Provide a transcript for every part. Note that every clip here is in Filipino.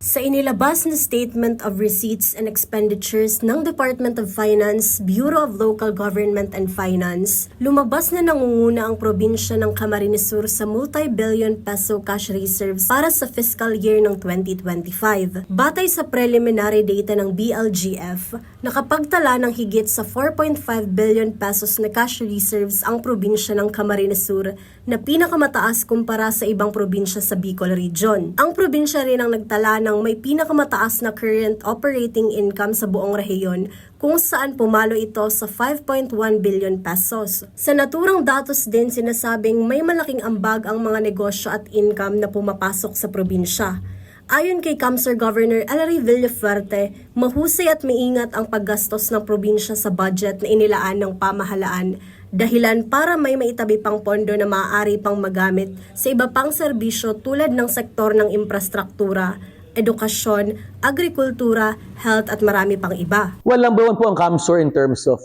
Sa inilabas na Statement of Receipts and Expenditures ng Department of Finance, Bureau of Local Government and Finance, lumabas na nangunguna ang probinsya ng Camarines Sur sa multi-billion peso cash reserves para sa fiscal year ng 2025. Batay sa preliminary data ng BLGF, nakapagtala ng higit sa 4.5 billion pesos na cash reserves ang probinsya ng Camarines Sur na pinakamataas kumpara sa ibang probinsya sa Bicol Region. Ang probinsya rin ang nagtala ng may pinakamataas na current operating income sa buong rehiyon kung saan pumalo ito sa 5.1 billion pesos. Sa naturang datos din sinasabing may malaking ambag ang mga negosyo at income na pumapasok sa probinsya. Ayon kay Kamsur Governor Ellery Villafuerte, mahusay at maingat ang paggastos ng probinsya sa budget na inilaan ng pamahalaan, dahilan para may maitabi pang pondo na maaari pang magamit sa iba pang serbisyo tulad ng sektor ng infrastruktura, edukasyon, agrikultura, health at marami pang iba. Well, number one po ang Kamsur in terms of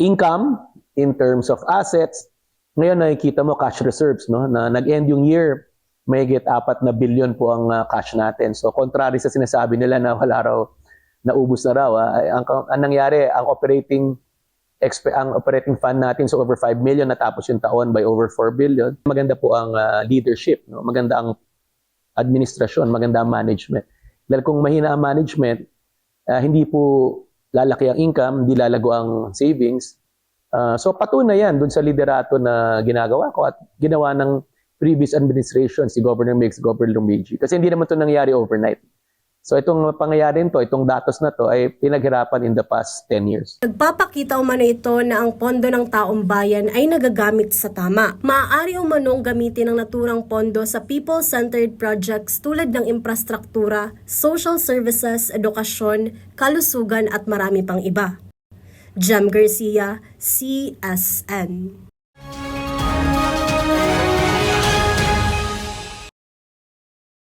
income, in terms of assets. Ngayon nakikita mo cash reserves, no? Na nag-end yung year, may higit 4 na billion po ang cash natin. So contrary sa sinasabi nila na wala raw, naubos na raw. Ang nangyari, ang operating fund natin so over 5 million natapos yung taon by over 4 billion. Maganda po ang leadership, no? Maganda ang administrasyon, maganda ang management. Dahil kung mahina ang management, hindi po lalaki ang income, hindi lalago ang savings. So patunay yan dun sa liderato na ginagawa ko at ginawa ng previous administration, si Governor Mix, Governor Luigi. Kasi hindi naman ito nangyari overnight. So itong pangyayari nito, itong datos na to ay pinaghirapan in the past 10 years. Nagpapakita umano ito na ang pondo ng taong bayan ay nagagamit sa tama. Maaari umanong gamitin ang naturang pondo sa people-centered projects tulad ng infrastruktura, social services, edukasyon, kalusugan at marami pang iba. Jem Garcia, CSN.